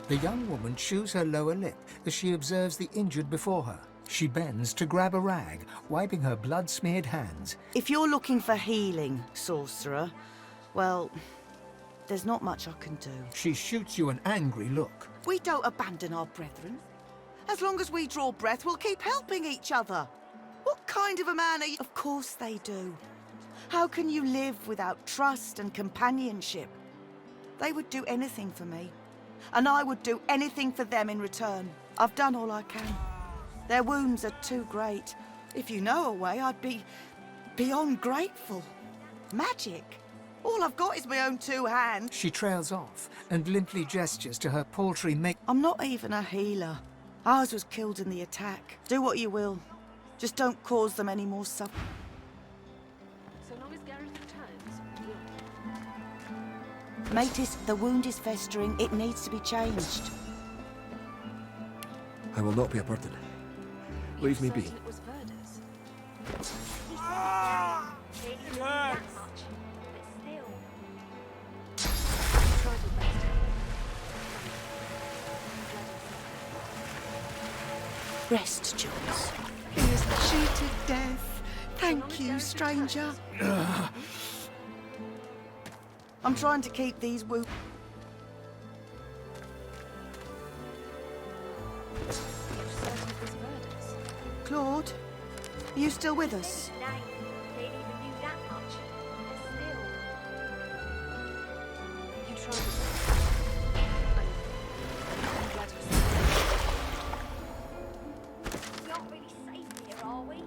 The young woman chews her lower lip as she observes the injured before her. She bends to grab a rag, wiping her blood-smeared hands. If you're looking for healing, sorcerer, well, there's not much I can do. She shoots you an angry look. We don't abandon our brethren. As long as we draw breath, we'll keep helping each other. What kind of a man are you? Of course they do. How can you live without trust and companionship? They would do anything for me, and I would do anything for them in return. I've done all I can. Their wounds are too great. If you know a way, I'd be beyond grateful. Magic. All I've got is my own two hands. She trails off and limply gestures to her paltry make. I'm not even a healer. Ours was killed in the attack. Do what you will. Just don't cause them any more suffering. So long as Gareth returns, Matis, the wound is festering. It needs to be changed. I will not be a burden. Leave me be. It was Verdus. It hurts. Rest, Jules. He has cheated death. Thank you, stranger. I'm trying to keep these wounds. Claude, are you still with us? You tried it. I'm glad you We aren't really safe here, are we?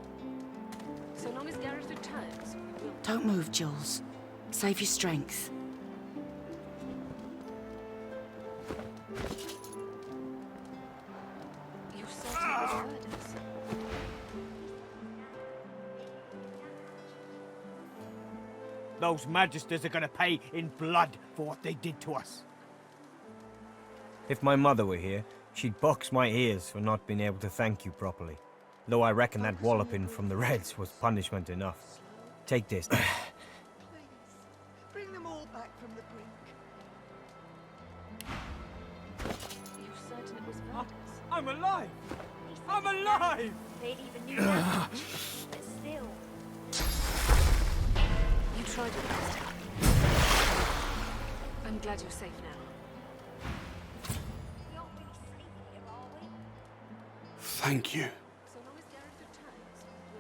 So long as Gareth returns, we will. Don't move, Jules. Save your strength. You said it was Verdus. Those magisters are gonna pay in blood for what they did to us. If my mother were here, she'd box my ears for not being able to thank you properly. Though I reckon that walloping from the Reds was punishment enough. Take this. Please, bring them all back from the brink. You certain it was Verdus? I'm alive! I'm alive! They'd even knew that much. But still. You tried your best. I'm glad you're safe now. We aren't really safe here, are we? Thank you. So long as Gareth returns, we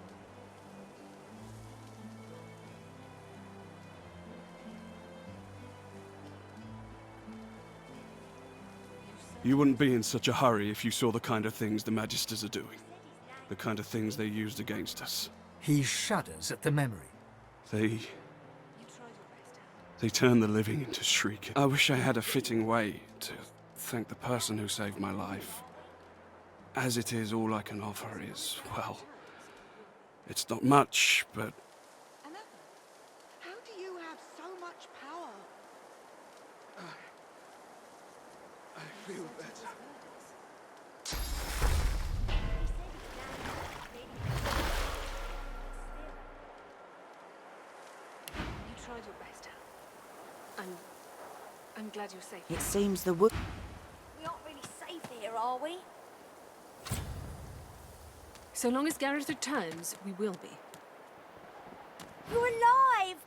will. You wouldn't be in such a hurry if you saw the kind of things the Magisters are doing. The kind of things they used against us. He shudders at the memory. They You tried your best. They turn the living into Shriekers. I wish I had a fitting way to thank the person who saved my life. As it is, all I can offer is, well, it's not much, but... Another? How do you have so much power? I feel better. You tried your best. I'm glad you're safe. It seems the wood... We aren't really safe here, are we? So long as Gareth returns, we will be. You're alive!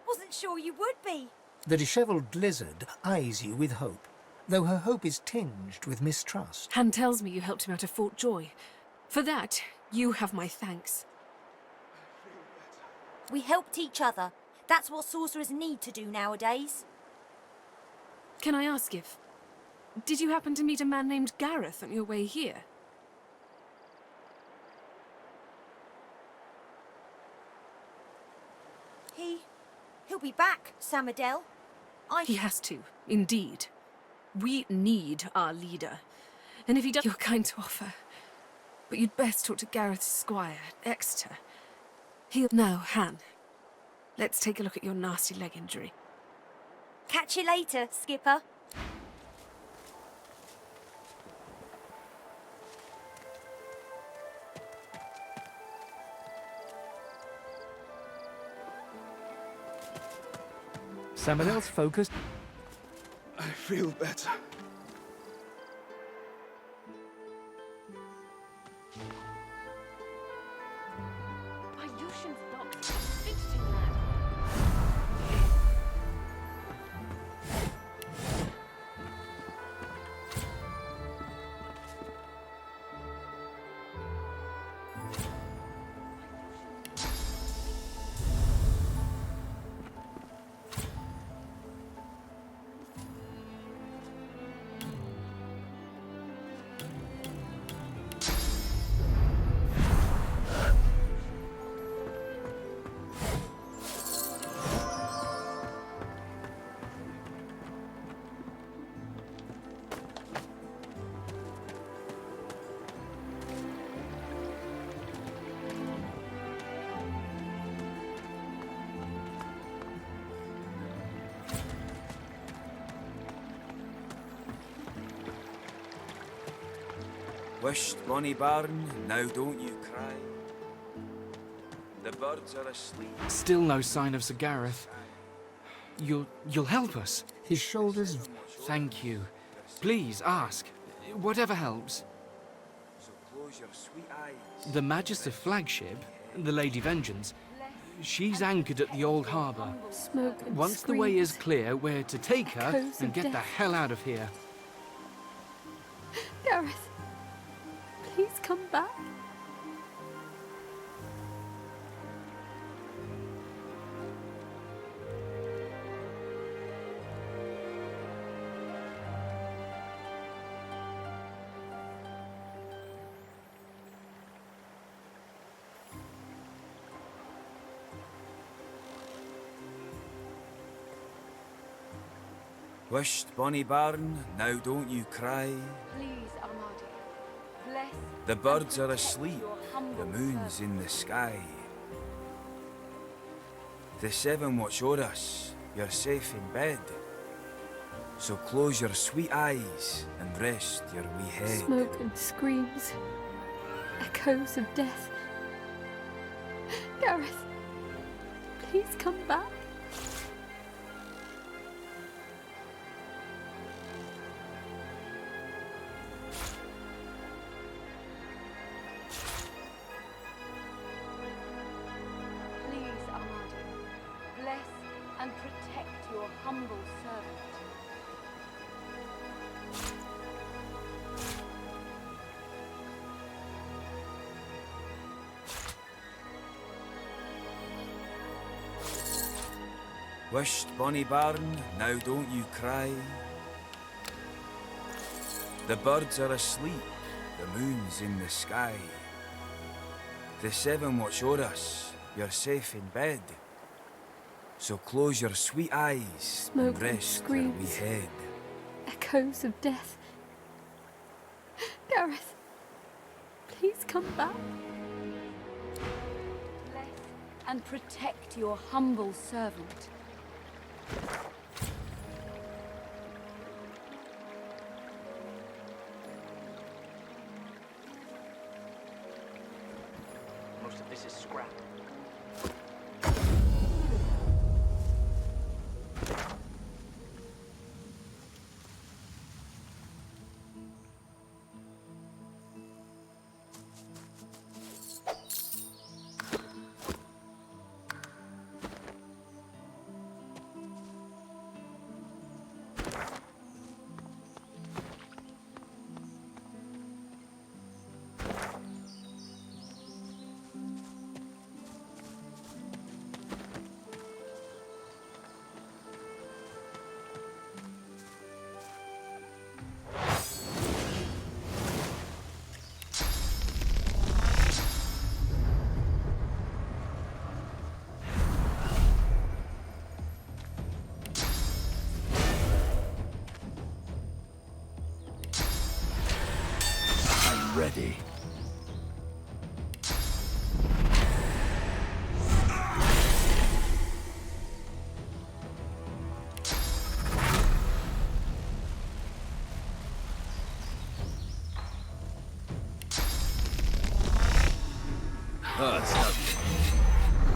Wasn't sure you would be. The dishevelled lizard eyes you with hope, though her hope is tinged with mistrust. Han tells me you helped him out of Fort Joy. For that, you have my thanks. We helped each other. That's what sorcerers need to do nowadays. Can I ask if... Did you happen to meet a man named Gareth on your way here? He'll be back, Samadel. He has to, indeed. We need our leader. And if he does, you're kind to offer. But you'd best talk to Gareth's squire, Exeter. He'll... Now, Han. Let's take a look at your nasty leg injury. Catch you later, Skipper. Samuel's focused. I feel better. Wished bonny barn, now don't you cry. The birds are asleep. Still no sign of Sir Gareth. You'll help us? His shoulders. Thank you. Please, ask. Whatever helps. So close your sweet eyes. The Magister flagship, the Lady Vengeance, she's anchored at the old harbour. Smoke and Once the way is clear, we're to take her Echoes and of get the death. hell out of here. Gareth, please come back. Wished bonny barn, now don't you cry. Please, Armady, bless The and birds are protect asleep, your the humble moon's servant. in the sky. The seven watch o'er us, you're safe in bed. So close your sweet eyes and rest your wee head. Smoke and screams. Echoes of death. Gareth, please come back. Please, Armady, bless and protect your humble servant. Wished bonny barn, now don't you cry. The birds are asleep, the moon's in the sky. The seven watch o'er us, you're safe in bed. So close your sweet eyes Smoke and and rest your wee screams. head. Echoes of death. Gareth, please come back. Bless and protect your humble servant. Most of this is scrap. Ready. Oh, it's lovely.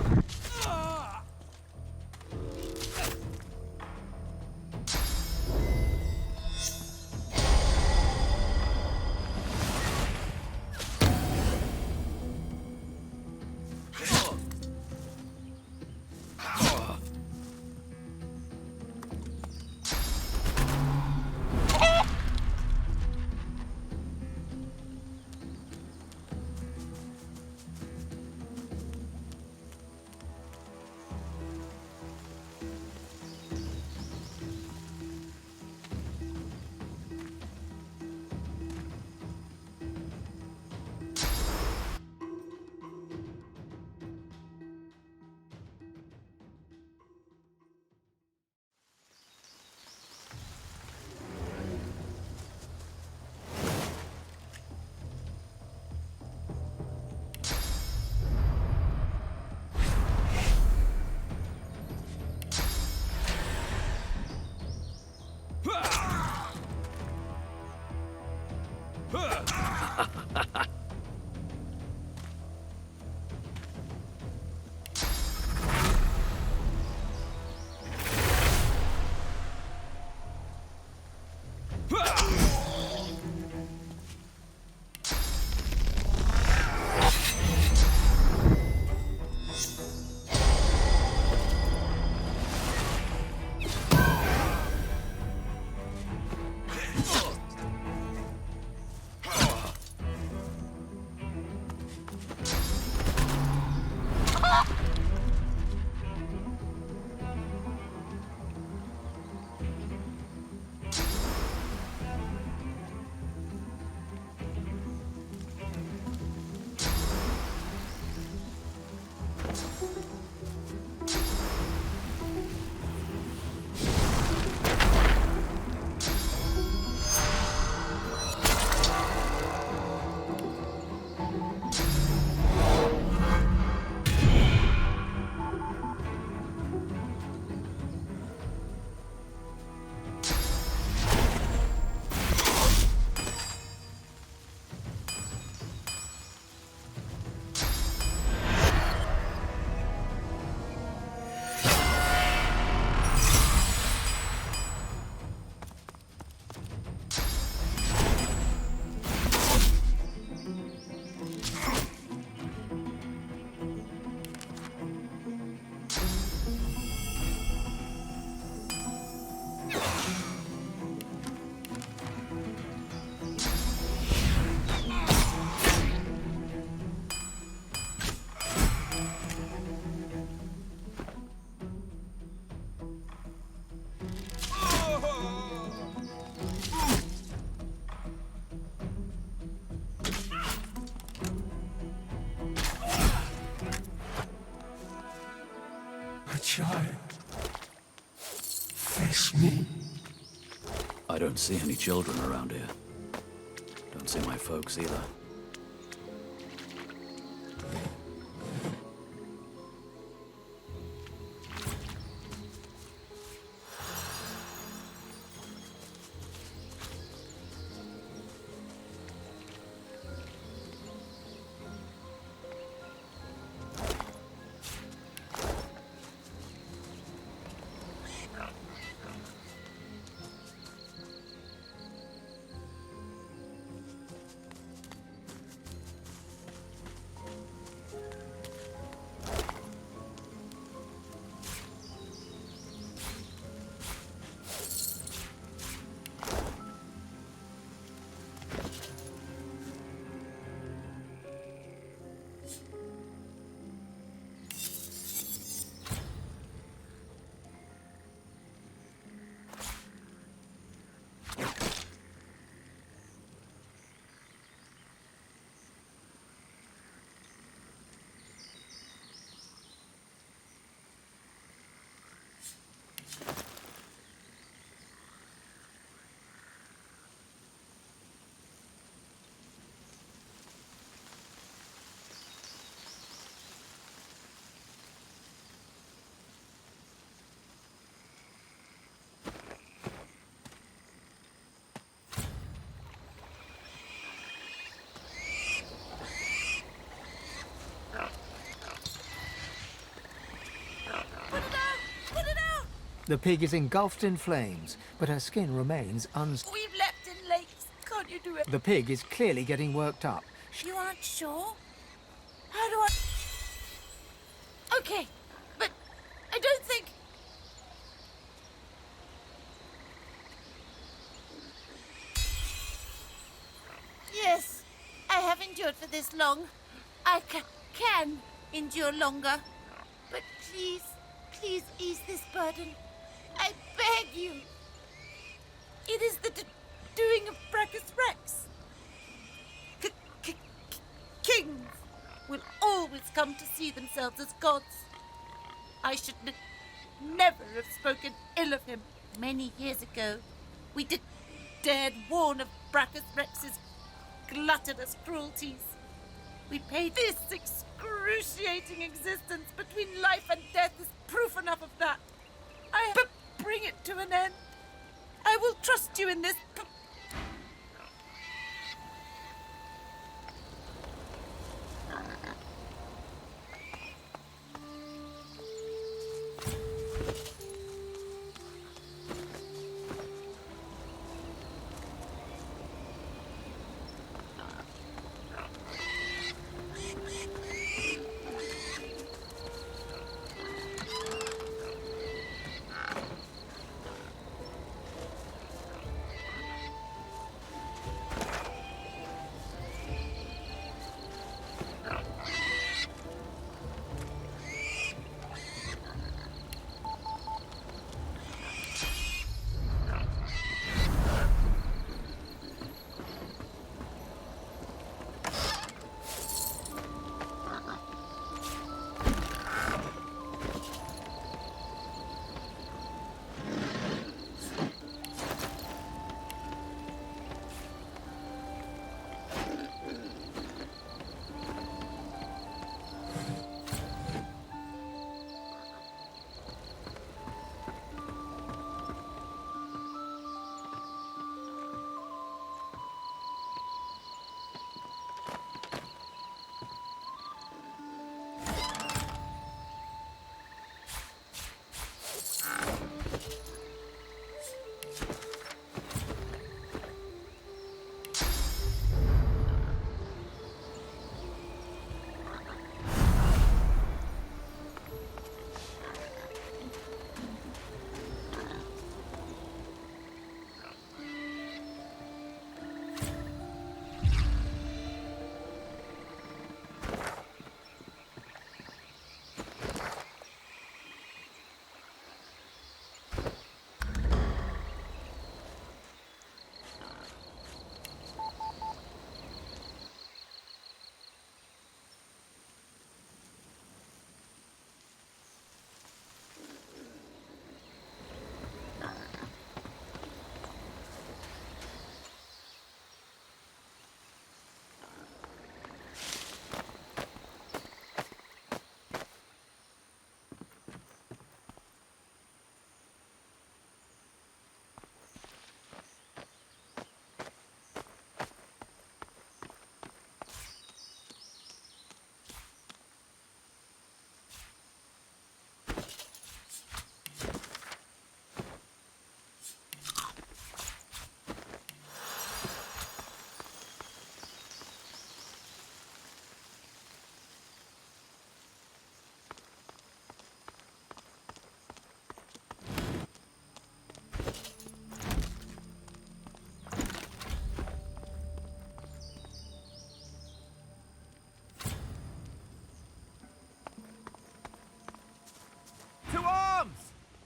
A child. Face me. I don't see any children around here. Don't see my folks either. The pig is engulfed in flames, but her skin remains We've leapt in lakes. Can't you do it? The pig is clearly getting worked up. You aren't sure? How do I... Okay, but I don't think... Yes, I have endured for this long. I can endure longer. But please, please ease this burden. I beg you. It is the doing of Braccus Rex. Kings will always come to see themselves as gods. I should never have spoken ill of him. Many years ago, we dared warn of Braccus Rex's gluttonous cruelties. We paid this excruciating existence between life and death is proof enough of that. Bring it to an end. I will trust you in this.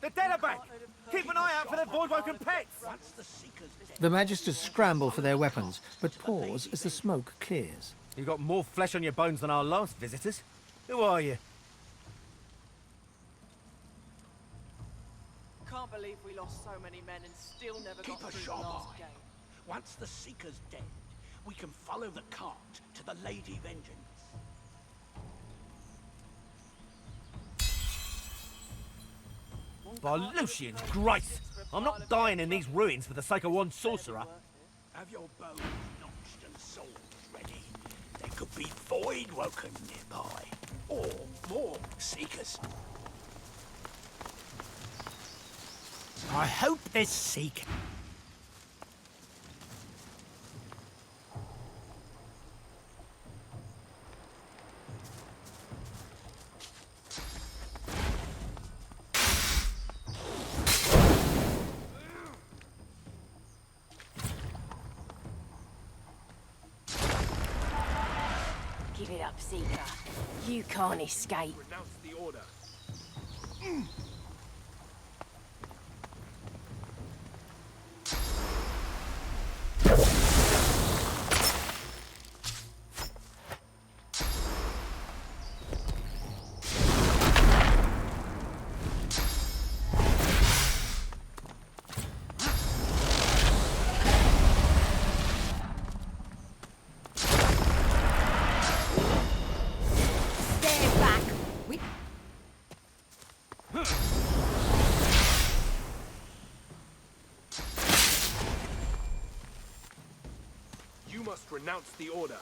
The dead are back! Keep an eye out for their void-woken pets! The Magisters scramble for their weapons, but pause as the smoke clears. You got more flesh on your bones than our last visitors. Who are you? Can't believe we lost so many men and still never got through the last game. Once the Seeker's dead, we can follow the cart to the Lady Vengeance. By Lucian's grace! I'm not dying in these ruins for the sake of one sorcerer. Have your bows notched and swords ready. There could be void-woken nearby. Or more Seekers. I hope there's Seeker. Give it up, Seeker. You can't escape. Renounce the order. You must renounce the order.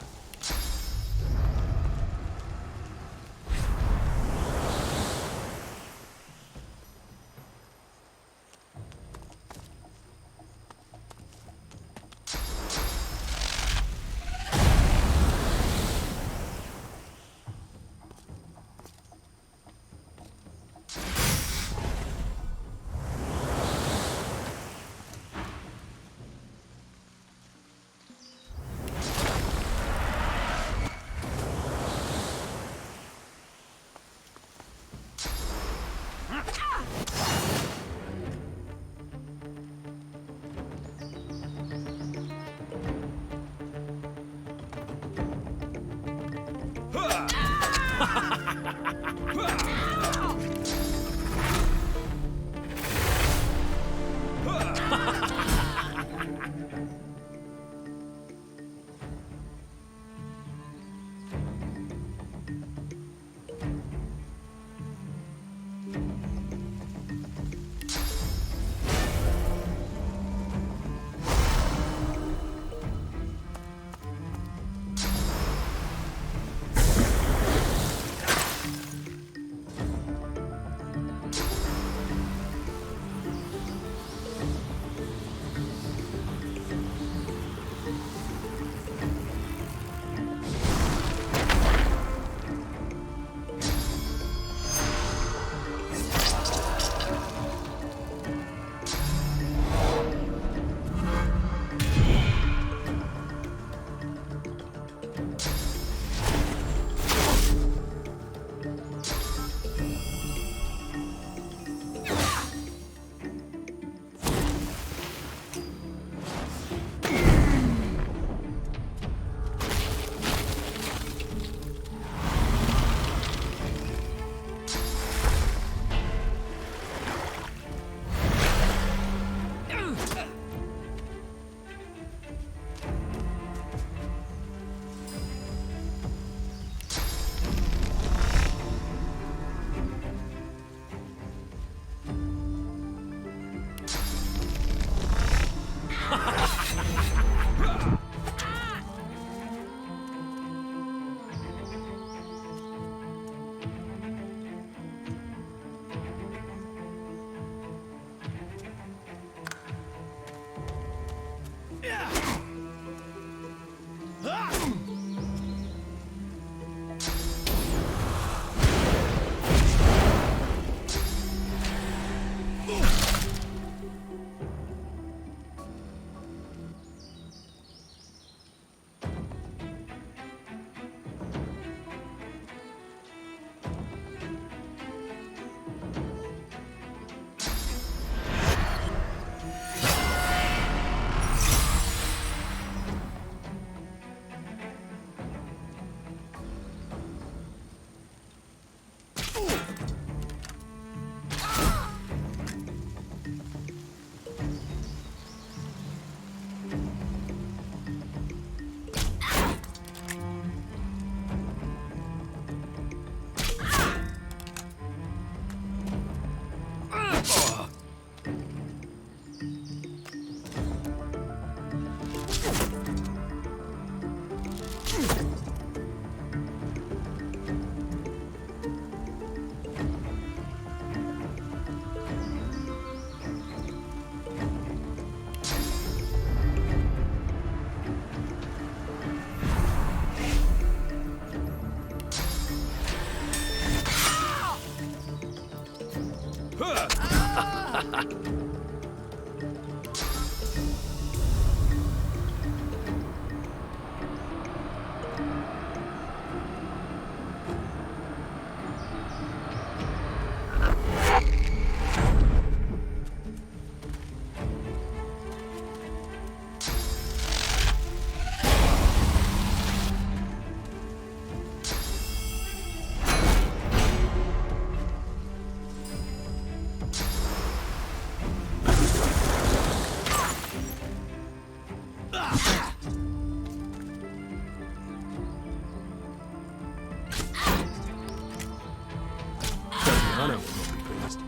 Anna will not be pleased.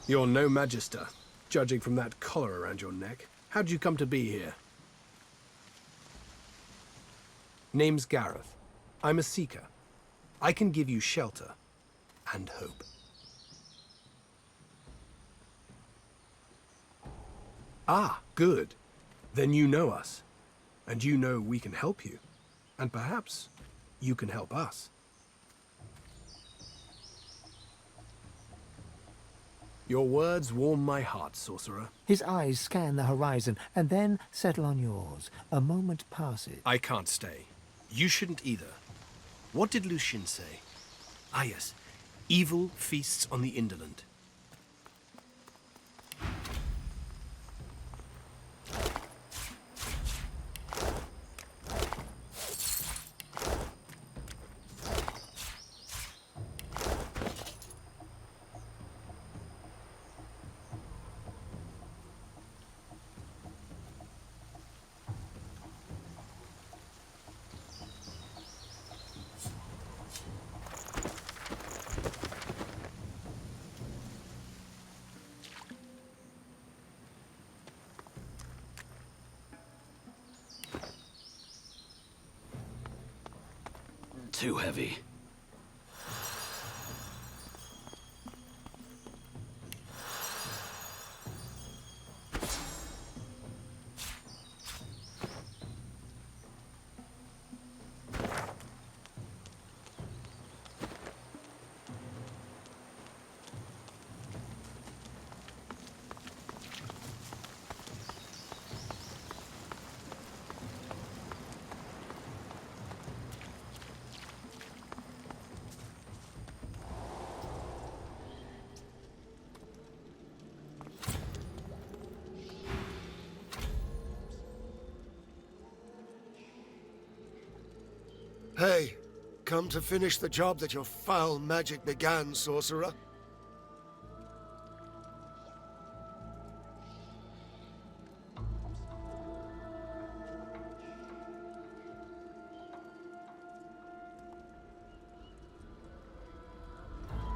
You're no magister, judging from that collar around your neck. How'd you come to be here? Name's Gareth. I'm a seeker. I can give you shelter and hope. Ah, good. Then you know us. And you know we can help you. And perhaps you can help us. Your words warm my heart, sorcerer. His eyes scan the horizon and then settle on yours. A moment passes. I can't stay. You shouldn't either. What did Lucien say? Ah yes, evil feasts on the indolent. Too heavy. Hey, come to finish the job that your foul magic began, sorcerer?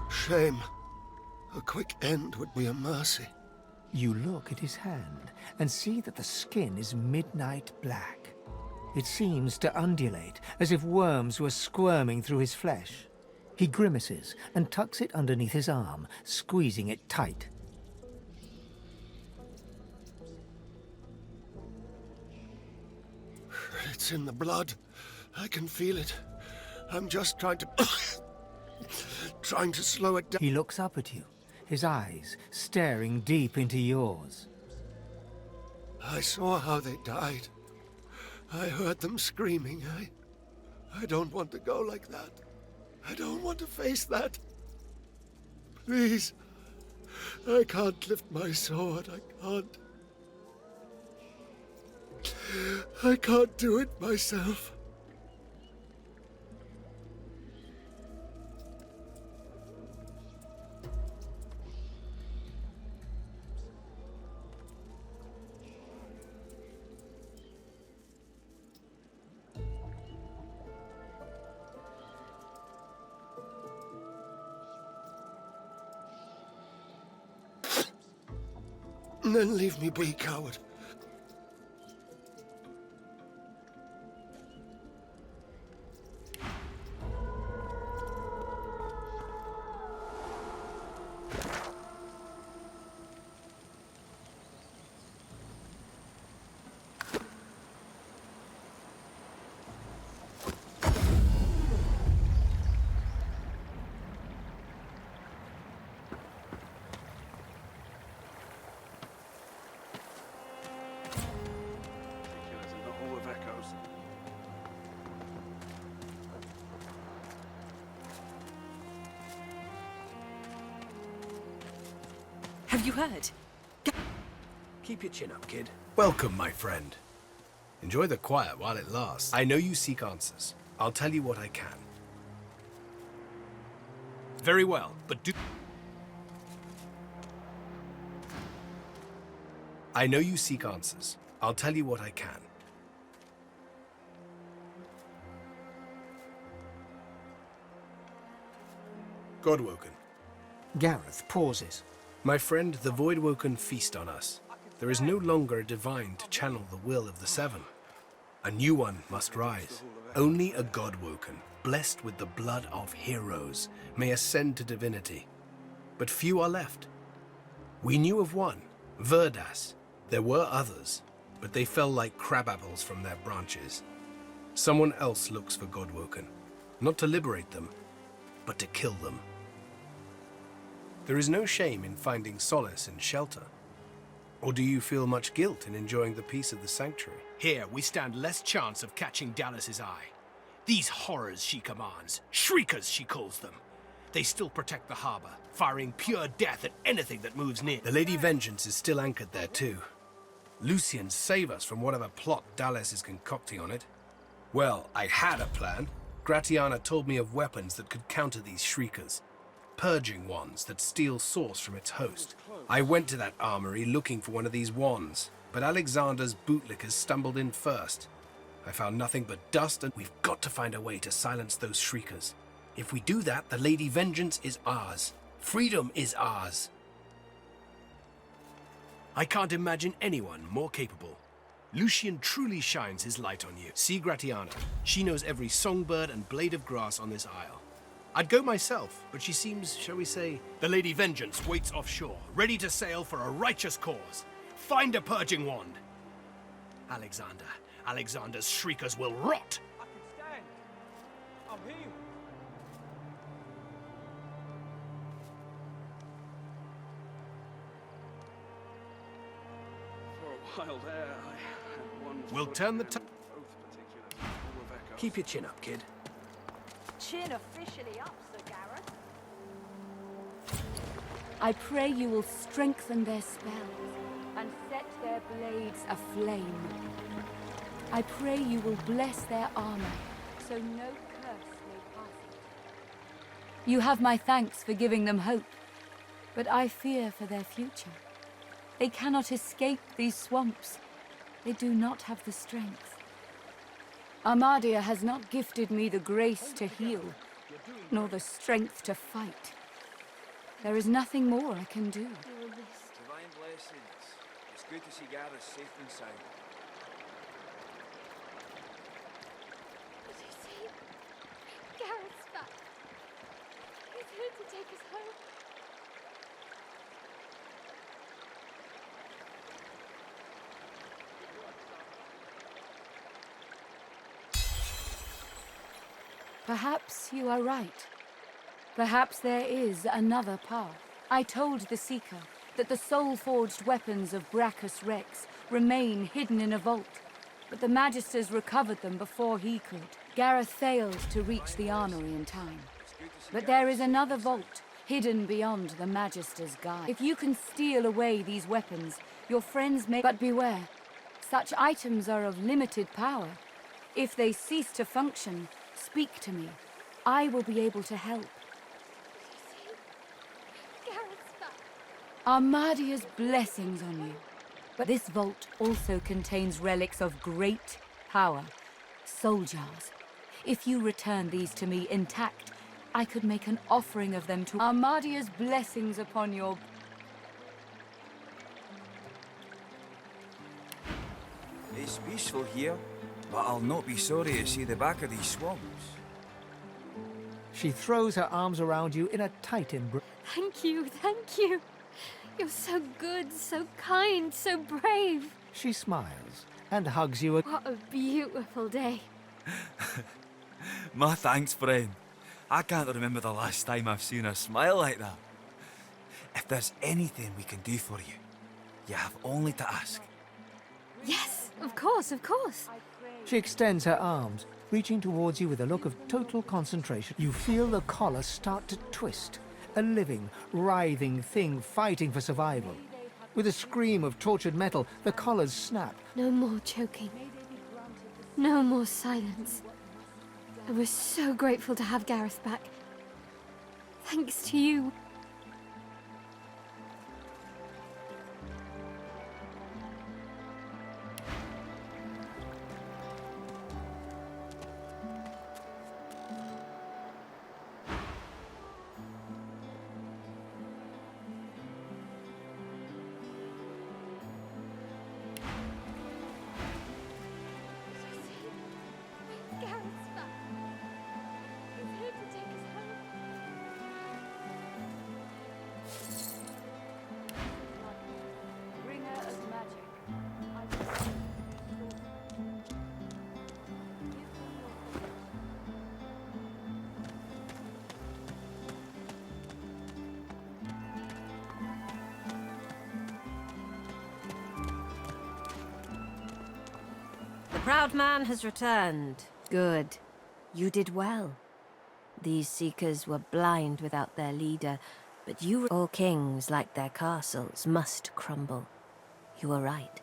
Shame. A quick end would be a mercy. You look at his hand and see that the skin is midnight black. It seems to undulate, as if worms were squirming through his flesh. He grimaces and tucks it underneath his arm, squeezing it tight. It's in the blood. I can feel it. I'm just trying to... trying to slow it down. He looks up at you, his eyes staring deep into yours. I saw how they died. I heard them screaming. I don't want to go like that. I don't want to face that. Please. I can't lift my sword. I can't do it myself. Then leave me be, coward. Have you heard? Keep your chin up, kid. Welcome, my friend. Enjoy the quiet while it lasts. I know you seek answers. I'll tell you what I can. Very well, but do... I know you seek answers. I'll tell you what I can. Godwoken. Gareth pauses. My friend, the Voidwoken feast on us. There is no longer a divine to channel the will of the Seven. A new one must rise. Only a Godwoken, blessed with the blood of heroes, may ascend to divinity. But few are left. We knew of one, Verdas. There were others, but they fell like crabapples from their branches. Someone else looks for Godwoken, not to liberate them, but to kill them. There is no shame in finding solace and shelter. Or do you feel much guilt in enjoying the peace of the sanctuary? Here, we stand less chance of catching Dallas's eye. These horrors she commands, Shriekers she calls them. They still protect the harbor, firing pure death at anything that moves near. The Lady Vengeance is still anchored there too. Lucian, save us from whatever plot Dallas is concocting on it. Well, I had a plan. Gratiana told me of weapons that could counter these Shriekers. Purging wands that steal source from its host. I went to that armory looking for one of these wands, but Alexander's bootlickers stumbled in first. I found nothing but dust, and we've got to find a way to silence those Shriekers. If we do that, the Lady Vengeance is ours. Freedom is ours. I can't imagine anyone more capable. Lucian truly shines his light on you. See Gratiana. She knows every songbird and blade of grass on this isle. I'd go myself, but she seems, shall we say... The Lady Vengeance waits offshore, ready to sail for a righteous cause. Find a purging wand. Alexander's Shriekers will rot. I can stand. I'm healed. For a while there, I had one... We'll turn the... both particular full of echoes. Keep your chin up, kid. Chin officially up, Sir Gareth. I pray you will strengthen their spells and set their blades aflame. I pray you will bless their armor, so no curse may pass it. You have my thanks for giving them hope, but I fear for their future. They cannot escape these swamps. They do not have the strength. Armadia has not gifted me the grace to heal, nor the strength to fight. There is nothing more I can do. Divine blessings. It's good to see Gareth safe and sound. Did you see? Gareth's back. He's here to take us home. Perhaps you are right. Perhaps there is another path. I told the Seeker that the soul-forged weapons of Braccus Rex remain hidden in a vault, but the Magisters recovered them before he could. Gareth failed to reach the Armoury in time. But there is another vault, hidden beyond the Magister's guide. If you can steal away these weapons, your friends may... But beware, such items are of limited power. If they cease to function, speak to me. I will be able to help. Gareth's back. Armadia's blessings on you. But this vault also contains relics of great power. Soul jars. If you return these to me intact, I could make an offering of them to Armadia's blessings upon your... It's peaceful here, but I'll not be sorry to see the back of these swamps. She throws her arms around you in a tight embrace. Thank you, thank you. You're so good, so kind, so brave. She smiles and hugs you. What a beautiful day. My thanks, friend. I can't remember the last time I've seen her smile like that. If there's anything we can do for you, you have only to ask. Yes, of course, of course. She extends her arms, reaching towards you with a look of total concentration. You feel the collar start to twist a living, writhing thing fighting for survival. With a scream of tortured metal, the collars snap. No more choking. No more silence. I was so grateful to have Gareth back. Thanks to you. Gareth's back. He's here to take us home. Bringer of magic. The proud man has returned. Good. You did well. These Seekers were blind without their leader, but you all kings, like their castles, must crumble. You were right.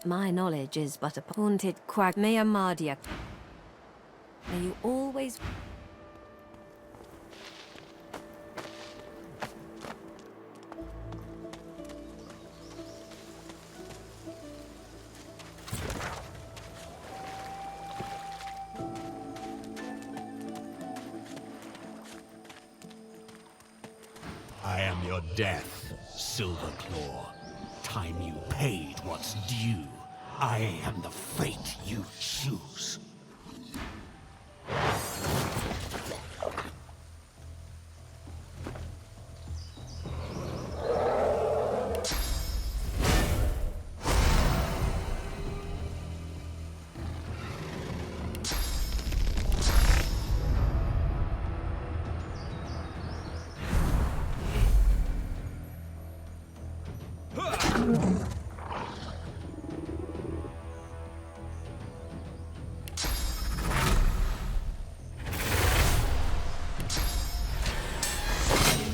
My knowledge is but a haunted quagmire Mardia. May you always... I am your death, Silverclaw. Time you paid what's due. I am the fate you choose.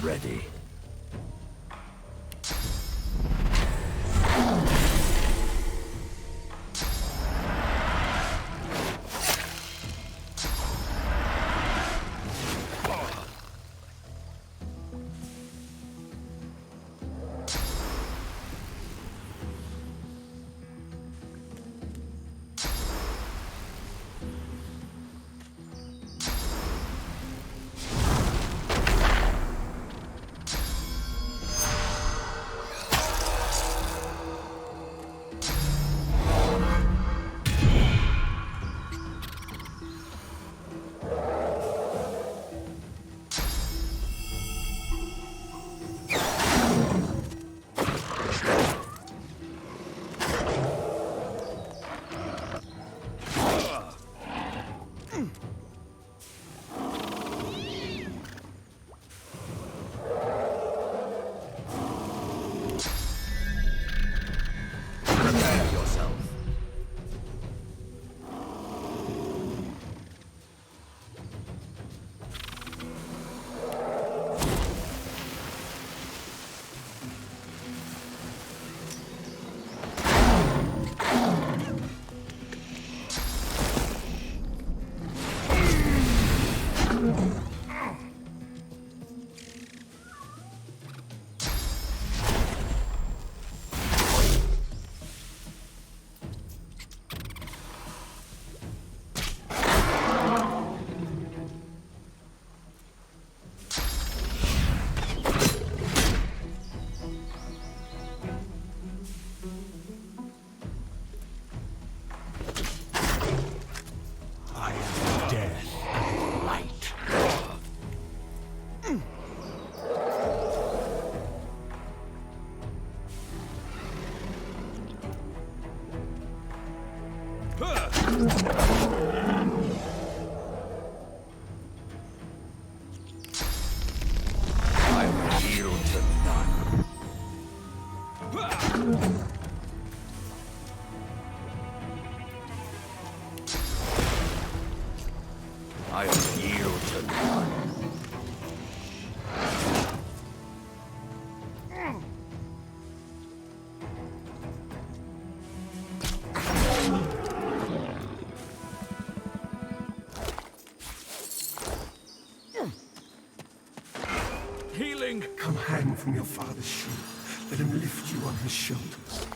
Ready. hang from your father's shoe. Let him lift you on his shoulders.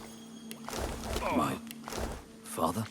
My father?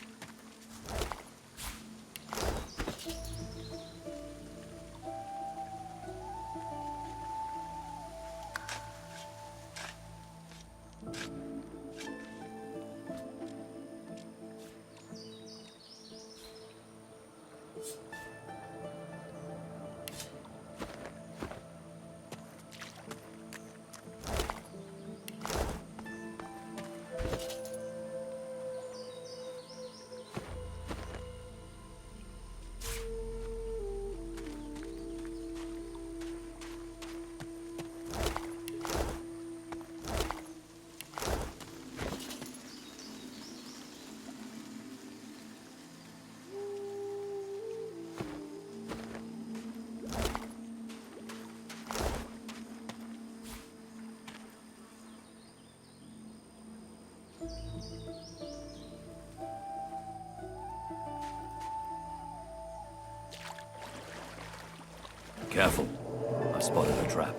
Careful. I've spotted a trap.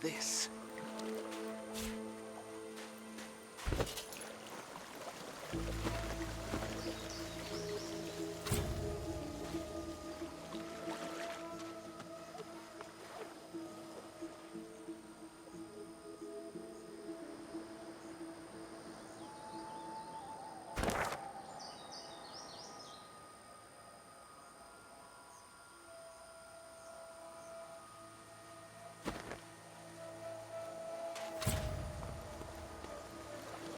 This.